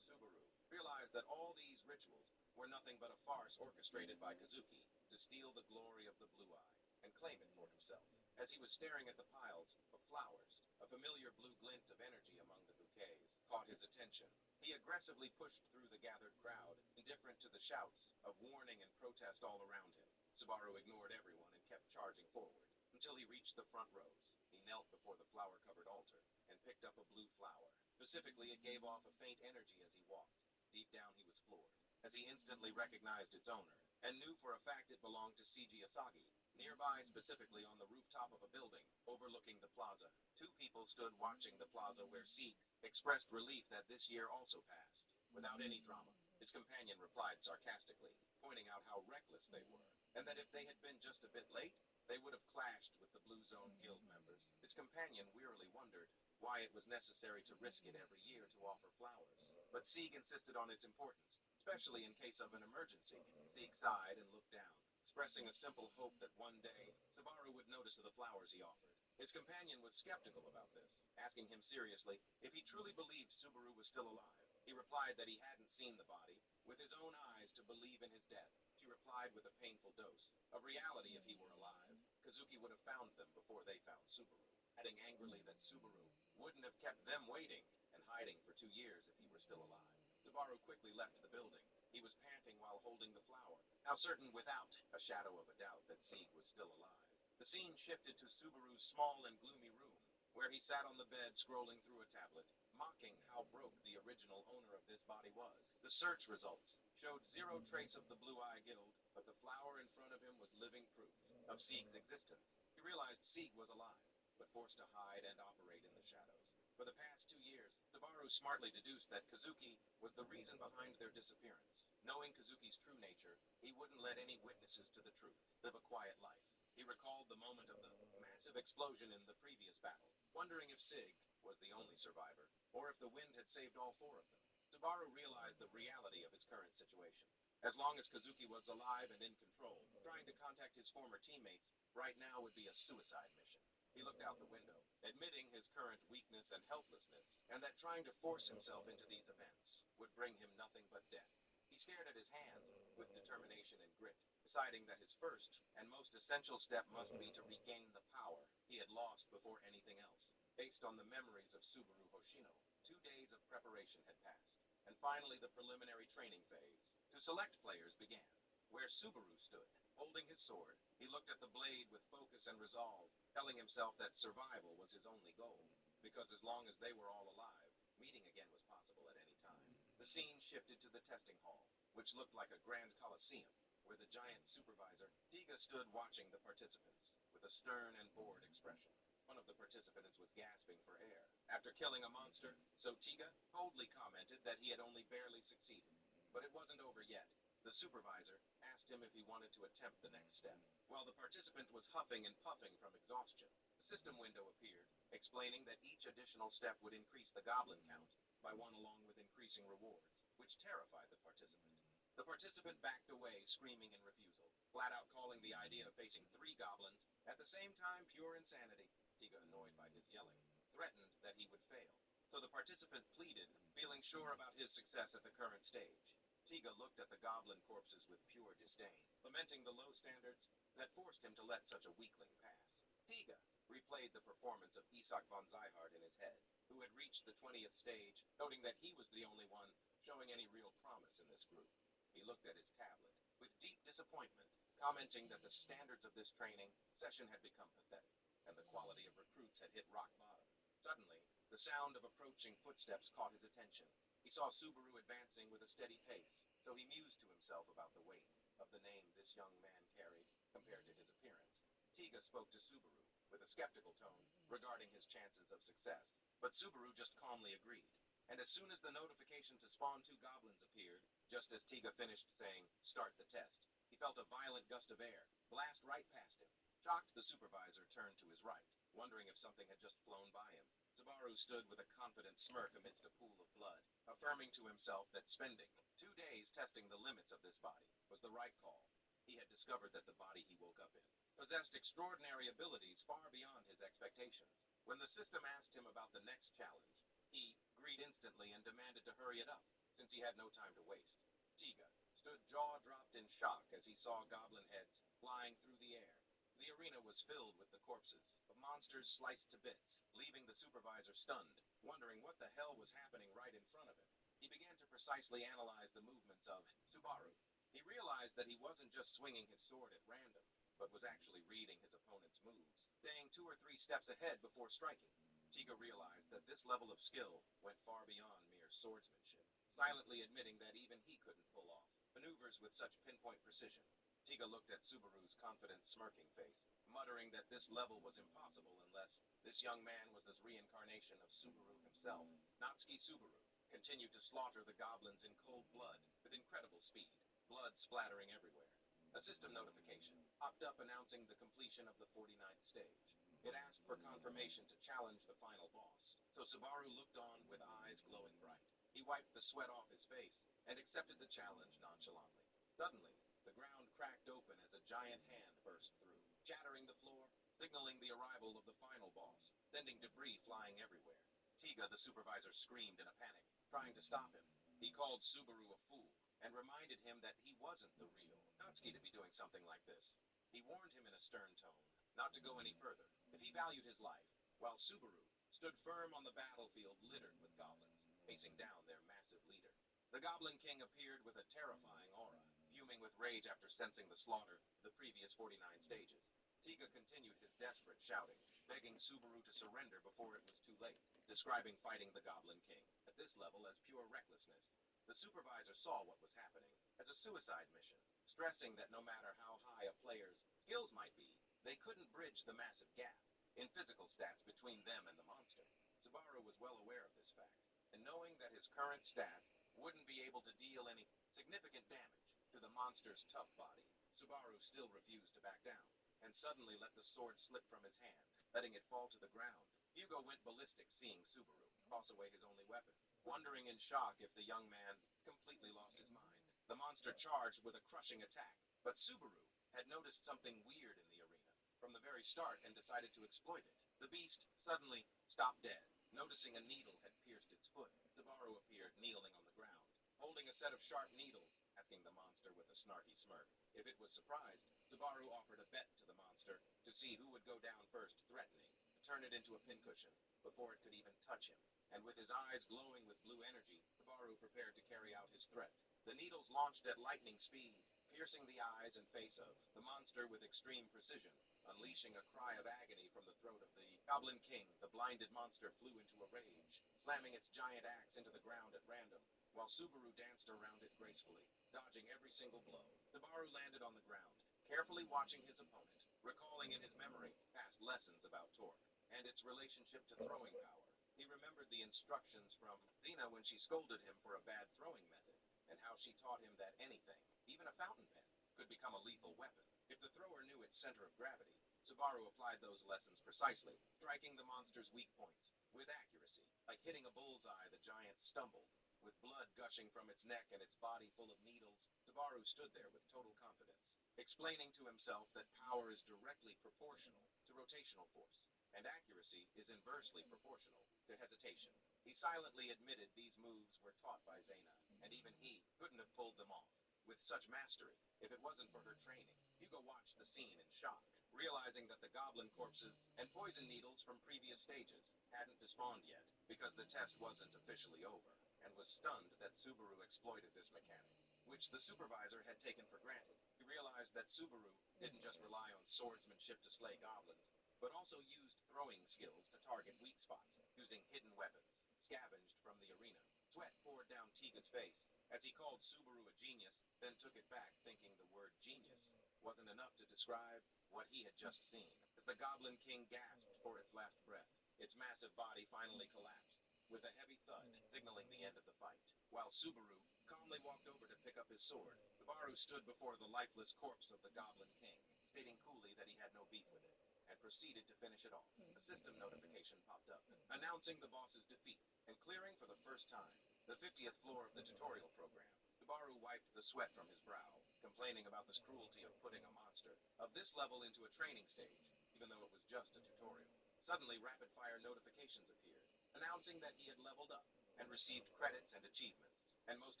Subaru realized that all these rituals were nothing but a farce orchestrated by Kazuki to steal the glory of the Blue Eye and claim it for himself. As he was staring at the piles of flowers, a familiar blue glint of energy among the bouquets caught his attention. He aggressively pushed through the gathered crowd, indifferent to the shouts of warning and protest all around him. Subaru ignored everyone and kept charging forward until he reached the front rows. He knelt before the flower-covered altar and picked up a blue flower. Specifically, it gave off a faint energy as he walked. Deep down, he was floored, as he instantly recognized its owner, and knew for a fact it belonged to Seiji Asagi. Nearby, specifically on the rooftop of a building overlooking the plaza, two people stood watching the plaza where Siegs expressed relief that this year also passed, without any drama. His companion replied sarcastically, pointing out how reckless they were, and that if they had been just a bit late, they would have clashed with the Blue Zone Guild members. His companion wearily wondered why it was necessary to risk it every year to offer flowers. But Sieg insisted on its importance, especially in case of an emergency. Sieg sighed and looked down, expressing a simple hope that one day Subaru would notice the flowers he offered. His companion was skeptical about this, asking him seriously if he truly believed Subaru was still alive. He replied that he hadn't seen the body with his own eyes to believe in his death. She replied with a painful dose of reality. If he were alive, Kazuki would have found them before they found Subaru, adding angrily that Subaru wouldn't have kept them waiting and hiding for 2 years if he were still alive. Subaru quickly left the building. He was panting while holding the flower, now certain without a shadow of a doubt that Sieg was still alive. The scene shifted to Subaru's small and gloomy room, where he sat on the bed scrolling through a tablet, mocking how broke the original owner of this body was. The search results showed zero trace of the Blue Eye Guild, but the flower in front of him was living proof of Sieg's existence. He realized Sieg was alive, but forced to hide and operate in the shadows. For the past 2 years, Subaru smartly deduced that Kazuki was the reason behind their disappearance. Knowing Kazuki's true nature, he wouldn't let any witnesses to the truth live a quiet life. He recalled the moment of the massive explosion in the previous battle, wondering if Sig was the only survivor, or if the wind had saved all 4 of them. Subaru realized the reality of his current situation. As long as Kazuki was alive and in control, trying to contact his former teammates right now would be a suicide mission. He looked out the window, admitting his current weakness and helplessness, and that trying to force himself into these events would bring him nothing but death. He stared at his hands with determination and grit, deciding that his first and most essential step must be to regain the power he had lost before anything else. Based on the memories of Subaru Hoshino, 2 days of preparation had passed, and finally the preliminary training phase to select players began. Where Subaru stood, holding his sword, he looked at the blade with focus and resolve, telling himself that survival was his only goal, because as long as they were all alive, meeting again was possible at any time. The scene shifted to the testing hall, which looked like a grand coliseum, where the giant supervisor, Tiga, stood watching the participants with a stern and bored expression. One of the participants was gasping for air. After killing a monster, Tiga coldly commented that he had only barely succeeded. But it wasn't over yet. The supervisor asked him if he wanted to attempt the next step. While the participant was huffing and puffing from exhaustion, the system window appeared, explaining that each additional step would increase the goblin count by 1 along with increasing rewards, which terrified the participant. The participant backed away, screaming in refusal, flat out calling the idea of facing 3 goblins at the same time pure insanity. Tiga, annoyed by his yelling, threatened that he would fail. So the participant pleaded, feeling sure about his success at the current stage. Tiga looked at the goblin corpses with pure disdain, lamenting the low standards that forced him to let such a weakling pass. Tiga replayed the performance of Isak von Zyhard in his head, who had reached the 20th stage, noting that he was the only one showing any real promise in this group. He looked at his tablet with deep disappointment, commenting that the standards of this training session had become pathetic, and the quality of recruits had hit rock bottom. Suddenly, the sound of approaching footsteps caught his attention. He saw Subaru advancing with a steady pace, so he mused to himself about the weight of the name this young man carried compared to his appearance. Tiga spoke to Subaru with a skeptical tone regarding his chances of success, but Subaru just calmly agreed. And as soon as the notification to spawn 2 goblins appeared, just as Tiga finished saying, "Start the test," he felt a violent gust of air blast right past him. Shocked, the supervisor turned to his right, wondering if something had just flown by him. Subaru stood with a confident smirk amidst a pool of blood, affirming to himself that spending 2 days testing the limits of this body was the right call. He had discovered that the body he woke up in possessed extraordinary abilities far beyond his expectations. When the system asked him about the next challenge, he agreed instantly and demanded to hurry it up, since he had no time to waste. Tiga stood jaw-dropped in shock as he saw goblin heads flying through the air. The arena was filled with the corpses of monsters sliced to bits, leaving the supervisor stunned, wondering what the hell was happening right in front of him. He began to precisely analyze the movements of Subaru. He realized that he wasn't just swinging his sword at random, but was actually reading his opponent's moves, staying 2 or 3 steps ahead before striking. Tiga realized that this level of skill went far beyond mere swordsmanship, silently admitting that even he couldn't pull off maneuvers with such pinpoint precision. Tiga looked at Subaru's confident, smirking face, muttering that this level was impossible unless this young man was his reincarnation of Subaru himself. Natsuki Subaru continued to slaughter the goblins in cold blood with incredible speed, blood splattering everywhere. A system notification popped up announcing the completion of the 49th stage. It asked for confirmation to challenge the final boss, so Subaru looked on with eyes glowing bright. He wiped the sweat off his face and accepted the challenge nonchalantly. Suddenly, the ground cracked open as a giant hand burst through, shattering the floor, signaling the arrival of the final boss, sending debris flying everywhere. Tiga, the supervisor, screamed in a panic, trying to stop him. He called Subaru a fool and reminded him that he wasn't the real Natsuki to be doing something like this. He warned him in a stern tone not to go any further if he valued his life, while Subaru stood firm on the battlefield littered with goblins, facing down their massive leader. The Goblin King appeared with a terrifying aura, fuming with rage after sensing the slaughter of the previous 49 stages. Tiga continued his desperate shouting, begging Subaru to surrender before it was too late, describing fighting the Goblin King at this level as pure recklessness. The supervisor saw what was happening as a suicide mission, stressing that no matter how high a player's skills might be, they couldn't bridge the massive gap. in physical stats between them and the monster. Subaru was well aware of this fact, and knowing that his current stats wouldn't be able to deal any significant damage to the monster's tough body, Subaru still refused to back down, and suddenly let the sword slip from his hand, letting it fall to the ground. Hugo went ballistic seeing Subaru toss away his only weapon, wondering in shock if the young man completely lost his mind. The monster charged with a crushing attack, but Subaru had noticed something weird in the arena from the very start and decided to exploit it. The beast suddenly stopped dead, noticing a needle had pierced its foot. Subaru appeared kneeling on the ground, holding a set of sharp needles, asking the monster with a snarky smirk if it was surprised. Subaru offered a bet to the monster to see who would go down first, threatening to turn it into a pincushion before it could even touch him. And with his eyes glowing with blue energy, Subaru prepared to carry out his threat. The needles launched at lightning speed, piercing the eyes and face of the monster with extreme precision. Unleashing a cry of agony from the throat of the Goblin King, the blinded monster flew into a rage, slamming its giant axe into the ground at random, while Subaru danced around it gracefully, dodging every single blow. Subaru landed on the ground, carefully watching his opponent, recalling in his memory past lessons about torque and its relationship to throwing power. He remembered the instructions from Xena when she scolded him for a bad throwing method, and how she taught him that anything, even a fountain pen, could become a lethal weapon if the thrower knew its center of gravity. Subaru applied those lessons precisely, striking the monster's weak points with accuracy. Like hitting a bullseye, the giant stumbled. With blood gushing from its neck and its body full of needles, Subaru stood there with total confidence, explaining to himself that power is directly proportional to rotational force, and accuracy is inversely proportional to hesitation. He silently admitted these moves were taught by Xena, and even he couldn't have pulled them off with such mastery if it wasn't for her training. Hugo watched the scene in shock, realizing that the goblin corpses and poison needles from previous stages hadn't despawned yet, because the test wasn't officially over, and was stunned that Subaru exploited this mechanic, which the supervisor had taken for granted. He realized that Subaru didn't just rely on swordsmanship to slay goblins, but also used throwing skills to target weak spots, using hidden weapons, scavenged from the arena. Sweat poured down Tiga's face as he called Subaru a genius, then took it back, thinking the word genius wasn't enough to describe what he had just seen. As the Goblin King gasped for its last breath, its massive body finally collapsed, with a heavy thud signaling the end of the fight. While Subaru calmly walked over to pick up his sword, Subaru stood before the lifeless corpse of the Goblin King, stating coolly that he had no beef with it, and proceeded to finish it off. A system notification popped up, announcing the boss's defeat, and clearing for the first time the 50th floor of the tutorial program. Subaru wiped the sweat from his brow, complaining about the cruelty of putting a monster of this level into a training stage, even though it was just a tutorial. Suddenly, rapid-fire notifications appeared, announcing that he had leveled up and received credits and achievements. And most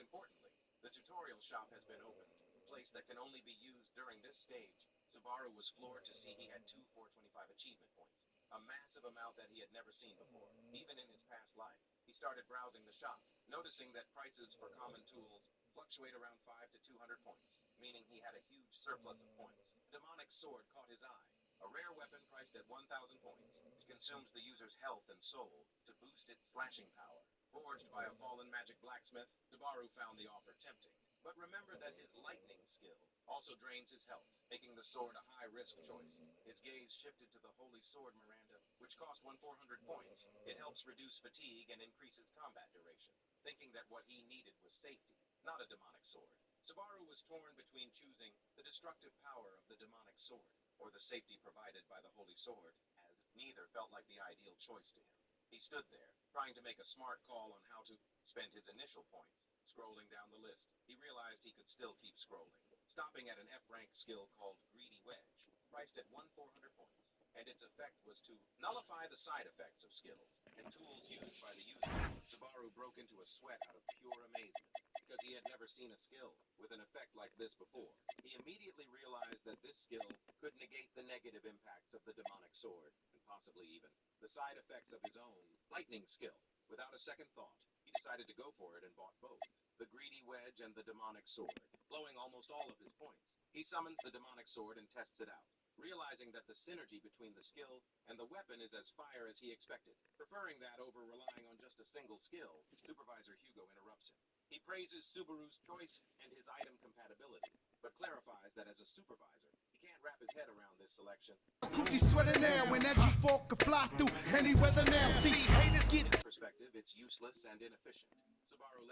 importantly, the tutorial shop has been opened, a place that can only be used during this stage. Subaru was floored to see he had 2 425 achievement points, a massive amount that he had never seen before, even in his past life. He started browsing the shop, noticing that prices for common tools fluctuate around 5 to 200 points, meaning he had a huge surplus of points. The demonic sword caught his eye, a rare weapon priced at 1,000 points. It consumes the user's health and soul to boost its slashing power. Forged by a fallen magic blacksmith, Subaru found the offer tempting, but remembered that his lightning skill also drains his health, making the sword a high-risk choice. His gaze shifted to the holy sword Miranda, which cost 400 points. It helps reduce fatigue and increases combat duration, thinking that what he needed was safety, not a demonic sword. Subaru was torn between choosing the destructive power of the demonic sword or the safety provided by the holy sword, as neither felt like the ideal choice to him. He stood there, trying to make a smart call on how to spend his initial points. Scrolling down the list, he realized he could still keep scrolling, stopping at an F-rank skill called Greedy Wedge, priced at 400 points, and its effect was to nullify the side effects of skills and tools used by the user. Subaru broke into a sweat out of pure amazement, because he had never seen a skill with an effect like this before. He immediately realized that this skill could negate the negative impacts of the demonic sword, and possibly even the side effects of his own lightning skill. Without a second thought, he decided to go for it and bought both, the Greedy Wedge and the demonic sword, blowing almost all of his points. He summons the demonic sword and tests it out, realizing that the synergy between the skill and the weapon is as fire as he expected. Preferring that over relying on just a single skill, Supervisor Hugo interrupts him. He praises Subaru's choice and his item compatibility, but clarifies that as a supervisor, he can't wrap his head around this selection. Gucci sweater now, when that G4 can fly through any weather now. See, haters get Perspective, it's useless and inefficient. Subaru